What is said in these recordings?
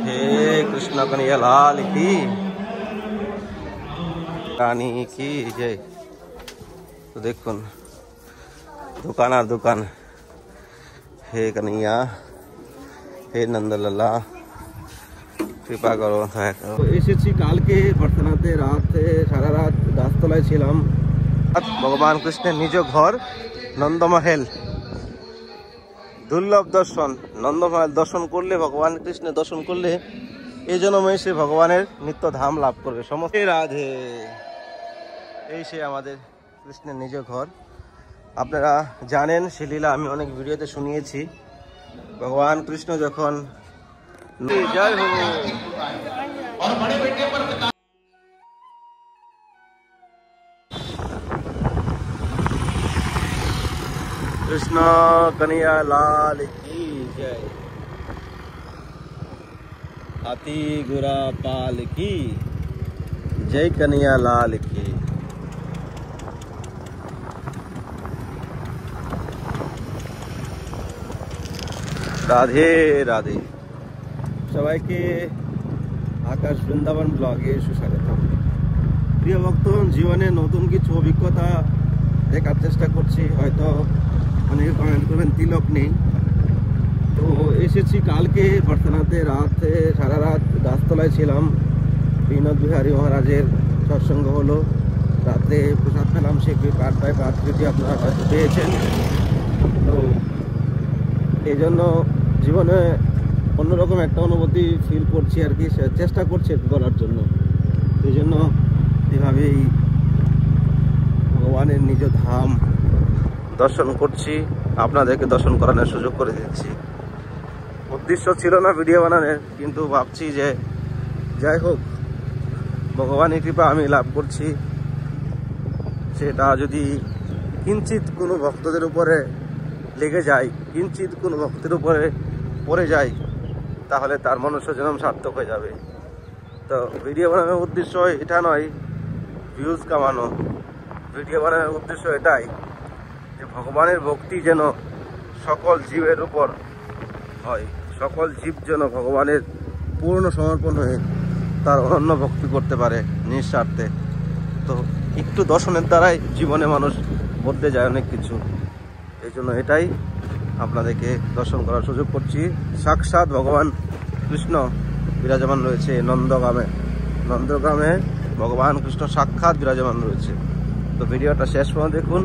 हे कृष्ण कन्हैया लाल की रानी की जय। तो देखुन दुकान और दुकान, हे कन्हैया हे नंदलाला कृपा करो दया करो। এসেছি কালকে বর্তমানে রাতে সারা রাত গাছতলায় ছিলাম। ভগবান কৃষ্ণের নিজ ঘর নন্দমহল দুর্লভ দর্শন। নন্দমহল দর্শন করলে, ভগবান কৃষ্ণের দর্শন করলে এই জন্মে সে ভগবানের নিত্য ধাম লাভ করবে। সমস্ত রাধে, এই সে আমাদের কৃষ্ণের নিজ ঘর। আপনারা জানেন সে লীলা আমি অনেক ভিডিওতে শুনিয়েছি। ভগবান কৃষ্ণ যখন জয় হোক कृष्ण कन्हैया लाल की जय। हाथी गुरा पाल की जय, कन्हैया लाल की। राधे राधे। সবাইকে আকাশ বৃন্দাবন ব্লগে সুস্বাগত। প্রিয় ভক্তগণ, জীবনে নতুন কিছু অভিজ্ঞতা দেখার চেষ্টা করছি। হয়তো অনেকে কমেন্ট করবেন তিলক নেই। তো এসেছি কালকে বর্তমানে রাতে সারা রাত গাছতলায় ছিলাম। বিনোদ বিহারী মহারাজের সৎসঙ্গ হলো, রাতে প্রসাদ পেলাম। সে পার্ট বাই পার্ট যদি আপনারা হয়তো পেয়েছেন। তো এই জন্য জীবনে অন্যরকম একটা অনুভূতি ফিল করছি আর কি, চেষ্টা করছি করার জন্য। এই জন্য এভাবেই ভগবানের নিজ ধাম দর্শন করছি, আপনাদেরকে দর্শন করানোর সুযোগ করে দিচ্ছি। উদ্দেশ্য ছিল না ভিডিও বানানোর, কিন্তু ভাবছি যে যাই হোক ভগবানের কৃপা আমি লাভ করছি। সেটা যদি কিঞ্চিত কোনো ভক্তদের উপরে লেগে যায়, কিঞ্চিত কোনো ভক্তের উপরে পড়ে যায়, তাহলে তার মনুষ্য জন্ম সার্থক হয়ে যাবে। তো ভিডিও বানানোর উদ্দেশ্য এটা নয় ভিউজ কামানো। ভিডিও বানানোর উদ্দেশ্য এটাই যে ভগবানের ভক্তি যেন সকল জীবের উপর হয়, সকল জীব যেন ভগবানের পূর্ণ সমর্পণ হয়ে তার অনন্য ভক্তি করতে পারে নিঃস্বার্থে। তো একটু দর্শনের দ্বারাই জীবনে মানুষ বদলে যায় অনেক কিছু। এই জন্য এটাই আপনাদেরকে দর্শন করার সুযোগ করছি। সাক্ষাৎ ভগবান কৃষ্ণ বিরাজমান রয়েছে নন্দগ্রামে। নন্দগ্রামে ভগবান কৃষ্ণ সাক্ষাৎ বিরাজমান রয়েছে। তো ভিডিওটা শেষ পর্যন্ত দেখুন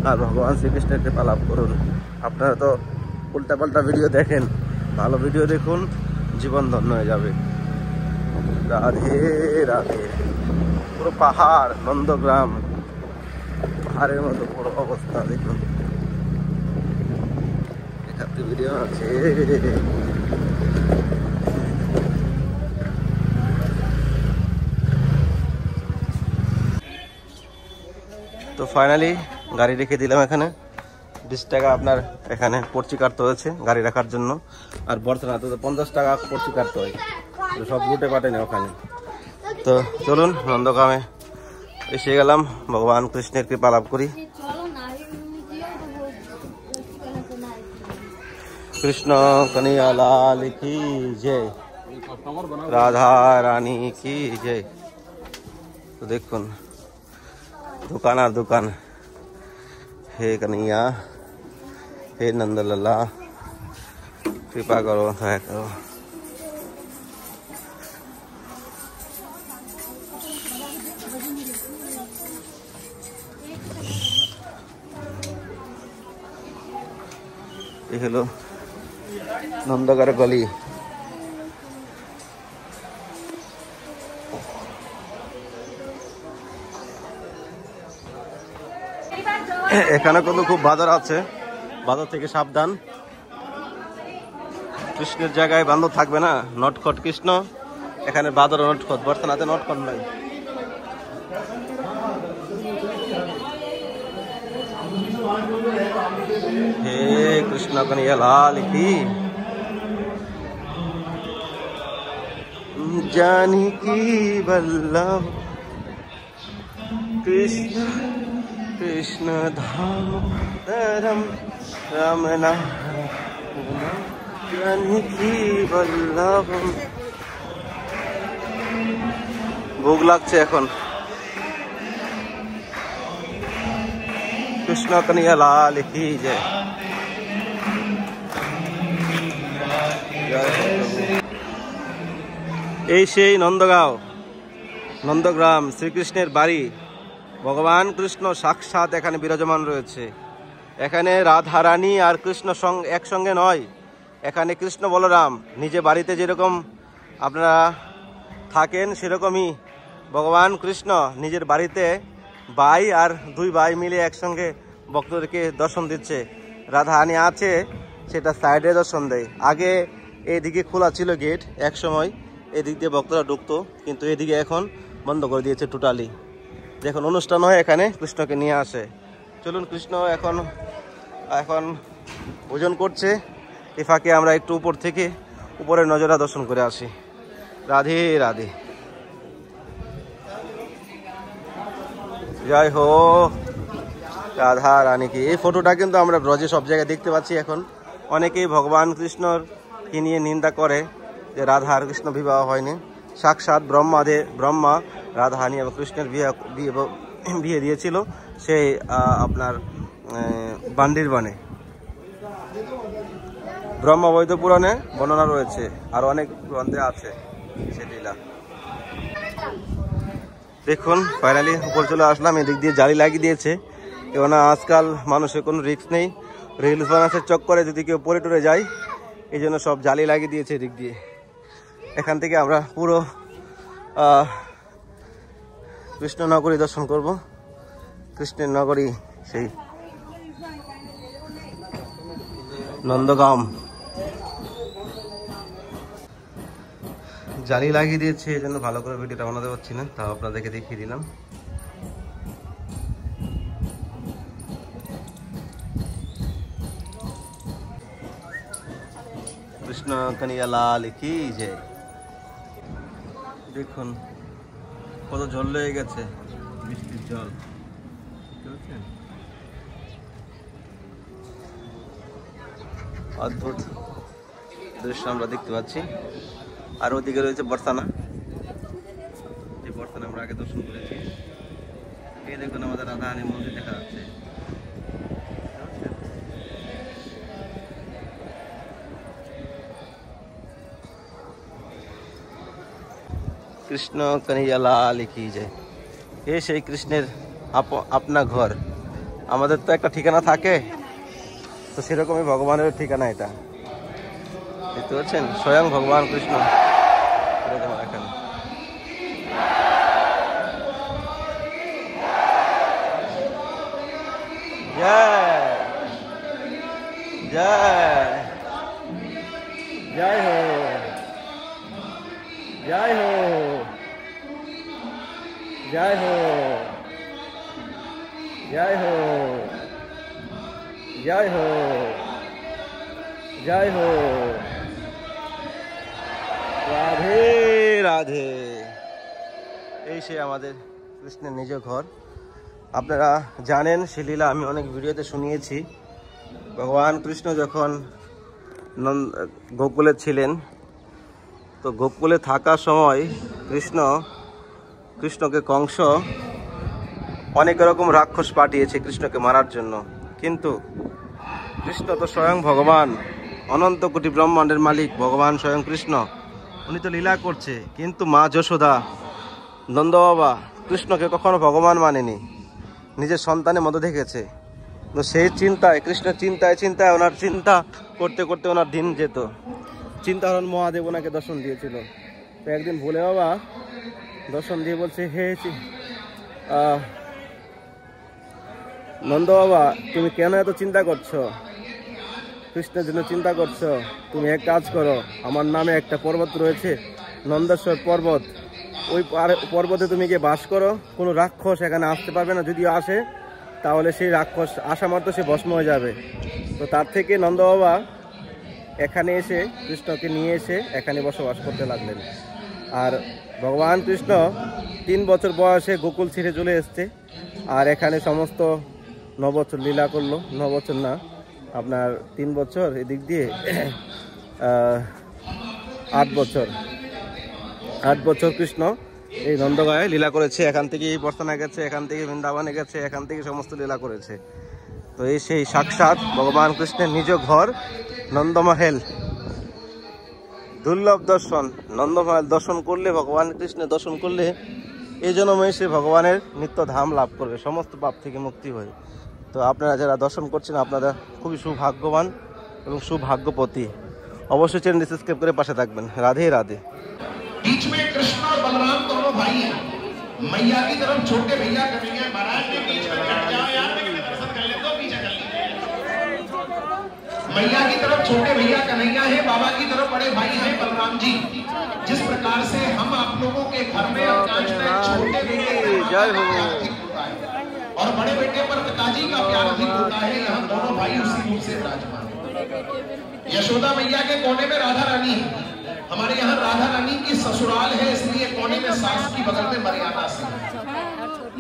আর ভগবান শ্রীকৃষ্ণের কৃপা লাভ করুন। আপনারা তো উল্টাপাল্টা ভিডিও দেখেন, ভালো ভিডিও দেখুন, জীবন ধন্য হয়ে যাবে। রাধে রাধে। পুরো পাহাড়, নন্দগ্রাম পাহাড়ের মতো পুরো অবস্থা দেখুন। এটাতে ভিডিও আছে। তো ফাইনালি গাড়ি রেখে দিলাম এখানে। 20 টাকা আপনার এখানে পর্চি কাটতে হয়েছে গাড়ি রাখার জন্য। আর বর্তমানে তো 50 টাকা পর্চি কাটতে হয়, সব লুটে পাটে না ওখানে। তো চলুন নন্দগ্রামে এসে গেলাম, ভগবান কৃষ্ণের কৃপা লাভ করি। কৃষ্ণ কন্হैया लाल की जय, রাধা রানী की जय। তো দেখুন दुकान और दुकान, हे कन्हैया हे नंदलाला कृपा करो दया करो। ये हलो नंदगार गली। এখানে কিন্তু খুব বাঁদর আছে, বাঁদর থেকে সাবধান। কৃষ্ণের জায়গায় বাঁদর থাকবে না, নটখট কৃষ্ণ। এখানে বাঁদর নটখট, বর্তমানে নটখট নাই। हे कृष्ण कन्हैया लाल की जानकी वल्लभ कृष्ण कृष्ण धाम धरम रमना ভোগ লাগছে এখন। কৃষ্ণ কন্হैया लाल की जय। এই সেই নন্দগাঁও, নন্দগ্রাম, শ্রীকৃষ্ণের বাড়ি। ভগবান কৃষ্ণ সাক্ষাৎ এখানে বিরাজমান রয়েছে। এখানে রাধা রানী আর কৃষ্ণ একসঙ্গে নয়, এখানে কৃষ্ণ বলরাম নিজে বাড়িতে যেরকম আপনারা থাকেন সেরকমই ভগবান কৃষ্ণ নিজের বাড়িতে ভাই আর দুই ভাই মিলে একসঙ্গে ভক্তদেরকে দর্শন দিচ্ছে। রাধা রানী আছে সেটা সাইডে দর্শন দেয়। আগে এদিকে খোলা ছিল গেট, এক সময় এদিক দিয়ে ভক্তরা ঢুকতো, কিন্তু এদিকে এখন বন্ধ করে দিয়েছে টোটালি। যখন অনুষ্ঠান হয় এখানে কৃষ্ণকে নিয়ে আসে। চলুন, কৃষ্ণ এখন ভোজন করছে। এ ফাঁকে আমরা একটু উপর থেকে উপরের নজরা দর্শন করে আসি। রাধে রাধে, জয় হো রাধা রানী কি। এই ফটোটা কিন্তু আমরা ব্রজে সব জায়গায় দেখতে পাচ্ছি। এখন অনেকেই ভগবান কৃষ্ণর কি নিয়ে নিন্দা করে যে রাধা আর কৃষ্ণ বিবাহ হয়নি। সাক্ষাৎ ব্রহ্মা রাধারানী এবং কৃষ্ণের বিয়ে দিয়েছিল সেই আপনার বান্দির বনে। ব্রহ্মবৈদ্য পুরাণে বর্ণনা রয়েছে, আর অনেক গ্রন্থে আছে সে লীলা। দেখুন ফাইনালি উপর চলে আসলাম। এদিক দিয়ে জালি লাগিয়ে দিয়েছে, কেননা আজকাল মানুষের কোনো রিস্ক নেই। রিলস বানানোর চক্করে যদি কেউ পড়ে টরে যায়, এই জন্য সব জালি লাগিয়ে দিয়েছে এদিক দিয়ে। এখান থেকে আমরা পুরো কৃষ্ণনগরী দর্শন করব। কৃষ্ণের নগরী সেই নন্দগাঁও। জালি লাগিয়ে দিয়েছে, এই জন্য ভালো করে ভিডিওটা বানাতে পারছি না, তাও আপনাদেরকে দেখিয়ে দিলাম। কৃষ্ণ কন্হैया लाल की जय। দেখুন কত জল লেগে গেছে, বৃষ্টির জল। অদ্ভুত দৃশ্য আমরা দেখতে পাচ্ছি। আর ওদিকে রয়েছে বর্ষানা, যে বর্ষানা আমরা আগে দর্শন করেছি। এই দেখুন আমাদের রাধারানী মন্দির দেখা যাচ্ছে। কৃষ্ণ কন্হैया लाल की जय। এই সেই কৃষ্ণের আপনা ঘর। আমাদের তো একটা ঠিকানা থাকে, তো সেরকমই ভগবানের ঠিকানা এটা। দেখতে পাচ্ছেন স্বয়ং ভগবান কৃষ্ণ এখানে। জয় জয় জয় হো জয় হো জয় হো জয় হো জয় হো জয় হো রাধে রাধে। এই সে আমাদের কৃষ্ণের নিজ ঘর। আপনারা জানেন সে লীলা আমি অনেক ভিডিওতে শুনিয়েছি। ভগবান কৃষ্ণ যখন গোকুলে ছিলেন, তো গোকুলে থাকার সময় কৃষ্ণকে কংস অনেক রকম রাক্ষস পাঠিয়েছে কৃষ্ণকে মারার জন্য। কিন্তু কৃষ্ণ তো স্বয়ং ভগবান, অনন্ত কোটি ব্রহ্মাণ্ডের মালিক ভগবান স্বয়ং কৃষ্ণ, উনি তো লীলা করছে। কিন্তু মা যশোদা, নন্দ বাবা কৃষ্ণকে কখনো ভগবান মানেনি, নিজের সন্তানের মতো দেখেছে। তো সেই চিন্তায় কৃষ্ণের চিন্তায় ওনার চিন্তা করতে করতে ওনার দিন যেত। চিন্তাহরণ মহাদেব ওনাকে দর্শন দিয়েছিল। তো একদিন ভোলে বাবা দর্শন দিয়ে বলছে, হে নন্দ বাবা, তুমি কেন এত চিন্তা করছো? কৃষ্ণের জন্য চিন্তা করছো? তুমি এক কাজ করো, আমার নামে একটা পর্বত রয়েছে নন্দেশ্বর পর্বত, ওই পর্বতে তুমি গিয়ে বাস করো। কোনো রাক্ষস এখানে আসতে পারবে না, যদিও আসে তাহলে সেই রাক্ষস আসা মাত্র সে ভস্ম হয়ে যাবে। তো তার থেকে নন্দ বাবা এখানে এসে কৃষ্ণকে নিয়ে এসে এখানে বসবাস করতে লাগলেন। আর ভগবান কৃষ্ণ 3 বছর বয়সে গোকুল ছেড়ে চলে এসছে, আর এখানে সমস্ত 9 বছর লীলা করলো। 9 বছর না, আপনার 3 বছর এদিক দিয়ে 8 বছর 8 বছর কৃষ্ণ এই নন্দগাঁয়ে লীলা করেছে। এখান থেকে বর্ষানা গেছে, এখান থেকে বৃন্দাবনে গেছে, এখান থেকে সমস্ত লীলা করেছে। তো এই সেই সাক্ষাৎ ভগবান কৃষ্ণের নিজ ঘর নন্দমহল। দুর্লভ দর্শন, নন্দমহল দর্শন করলে, ভগবান কৃষ্ণের দর্শন করলে এই জন্মে সে ভগবানের নিত্য ধাম লাভ করবে, সমস্ত পাপ থেকে মুক্তি হয়ে। তো আপনারা যারা দর্শন করছেন আপনারা খুবই সৌভাগ্যবান এবং সৌভাগ্যপতি। অবশ্যই চ্যানেলটি সাবস্ক্রাইব করে পাশে থাকবেন। রাধে রাধে। बीच में कृष्ण और बलराम दोनों भाई हैं। मैया की तरफ छोटे भैया कन्हैया महाराज के बीच में हट जाओ यार, लेकिन दर्शन कर ले तो पीछे कर लीजिए। मैया की तरफ छोटे भैया कन्हैया है, बाबा की तरफ बड़े भाई हैं बलराम जी। जिस प्रकार से हम आप लोगों के घर में अधिकांश में छोटे बेटे जय हो और बड़े बेटे पर पिताजी का प्यार अधिक होता है, यहाँ दोनों भाई उसी रूप से विराजमान। यशोदा मैया के कोने में राधा रानी है। हमारे यहाँ राधा रानी की ससुराल है, इसलिए कोने में सास की बगल में मर्यादा से।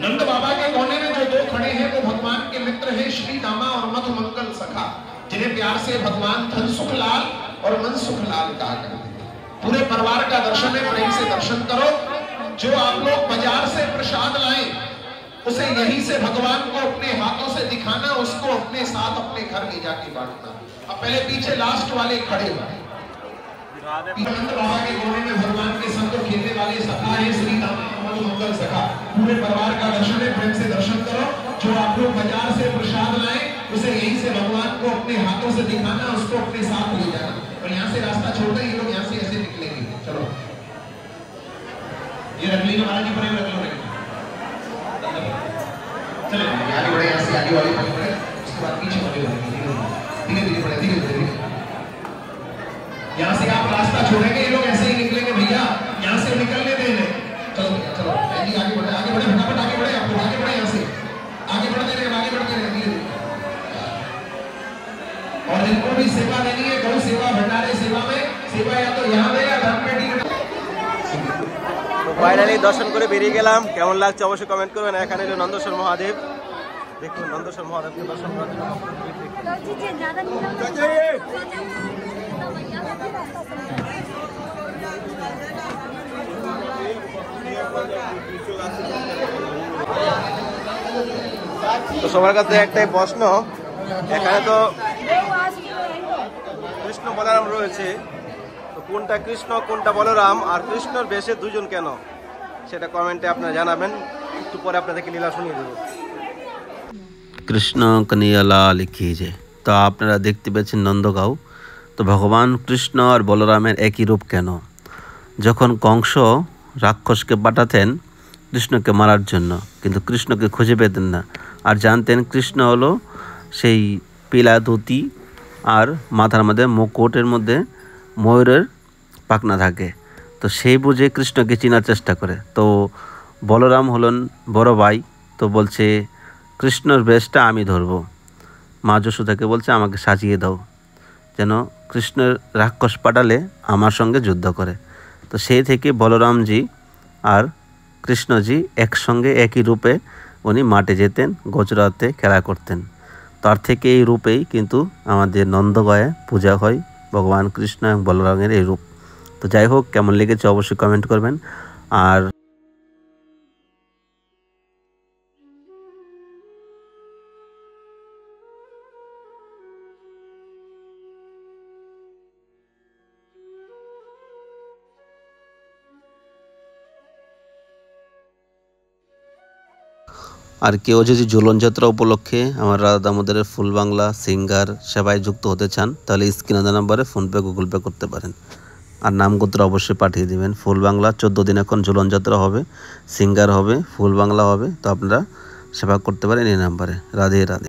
नंद बाबा के कोने में जो दो खड़े हैं वो भगवान के मित्र हैं, श्री दामा और मधु मंगल सखा, जिन्हें प्यार से भगवान धन सुखलाल और मन सुखलाल कहा करते हैं। पूरे परिवार का दर्शन है, प्रेम से दर्शन करो। जो आप लोग बाजार से प्रसाद लाए उसे यहीं से भगवान को अपने हाथों से दिखाना, उसको अपने साथ अपने घर ले जाके बांटना। अब पहले पीछे लास्ट वाले खड़े हुए नंद बाबा के कोने में भगवान के संग खेलने वाले सखा है, श्री राम मधु मंगल सखा। पूरे परिवार का दर्शन है, प्रेम से दर्शन करो। जो आप लोग बाजार से प्रसाद लाए उसे यहीं से भगवान को अपने हाथों से दिखाना, उसको अपने साथ ले जाना। और यहाँ से रास्ता छोड़ दें, ये लोग यहाँ से ऐसे निकलेंगे। चलो ये रख लीजिए महाराज जी, प्रेम रख लो। चले आगे बढ़े, यहाँ से आगे वाले बढ़े, उसके बाद पीछे वाले धीरे धीरे बढ़े, धीरे धीरे। यहाँ से आप रास्ता छोड़ेंगे, ये लोग ऐसे ही निकलेंगे भैया, यहाँ से निकलने देंगे। चलो चलो आगे बढ़े, आगे बढ़े, फटाफट आगे बढ़े, आप लोग आगे बढ़े, यहाँ से आगे बढ़ते रहे, आगे बढ़ते रहे धीरे धीरे। और जिनको भी सेवा देनी है, गौ सेवा, भंडारे सेवा में सेवा या तो यहाँ दे या धर्मपेटी। তো ফাইনালি দর্শন করে বেরিয়ে গেলাম। কেমন লাগছে অবশ্যই কমেন্ট করবেন। এখানে হলো নন্দেশ্বর মহাদেব, দেখুন নন্দেশ্বর মহাদেবকে দর্শন করার জন্য তো সবার কাছে একটাই প্রশ্ন, এখানে তো কৃষ্ণ বলরাম রয়েছে, তো কোনটা কৃষ্ণ কোনটা বলরাম, আর কৃষ্ণর বেশে দুজন কেন, সেটা কমেন্টে আপনারা জানাবেন। একটু পরে আপনাদেরকে লীলা শুনিয়ে দেব। কৃষ্ণ কন্হैया लाल की जय। তো আপনারা দেখতে পেয়েছেন নন্দগাঁও। তো ভগবান কৃষ্ণ আর বলরামের একই রূপ কেন? যখন কংস রাক্ষসকে পাঠাতেন কৃষ্ণকে মারার জন্য, কিন্তু কৃষ্ণকে খুঁজে পেতেন না, আর জানতেন কৃষ্ণ হলো সেই পিলা ধুতি আর মাথার মধ্যে মুকুটের মধ্যে ময়ূরের পাখনা থাকে। তো সেই বুঝে কৃষ্ণকে চেনার চেষ্টা করে। তো বলরাম হলেন বড় ভাই, তো বলছে কৃষ্ণর বেশটা আমি ধরবো। মা যশোদাকে বলছে আমাকে সাজিয়ে দাও, যেন কৃষ্ণের রাক্ষস পাঠালে আমার সঙ্গে যুদ্ধ করে। তো সেই থেকে বলরামজি আর কৃষ্ণজি একসঙ্গে একই রূপে উনি মাঠে যেতেন, গজরাতে খেলা করতেন। তার থেকে এই রূপেই কিন্তু আমাদের নন্দগাঁয়ে পূজা হয় ভগবান কৃষ্ণ এবং বলরামের এই রূপ। তো যাই হোক, কেমন লেগেছে অবশ্যই কমেন্ট করবেন। আর আর কেউ যদি ঝুলন যাত্রা উপলক্ষে আমার রাধা দামোদরের ফুল বাংলা সিঙ্গার সেবায় যুক্ত হতে চান, তাহলে স্ক্রিনে দেওয়া নাম্বারে ফোনপে গুগল পে করতে পারেন। আর নামগোত্র অবশ্যই পাঠিয়ে দেবেন। ফুল বাংলা 14 দিন এখন ঝুলন যাত্রা হবে, সিঙ্গার হবে, ফুল বাংলা হবে। তো আপনারা সেবা করতে পারেন এই নাম্বারে। রাধে রাধে।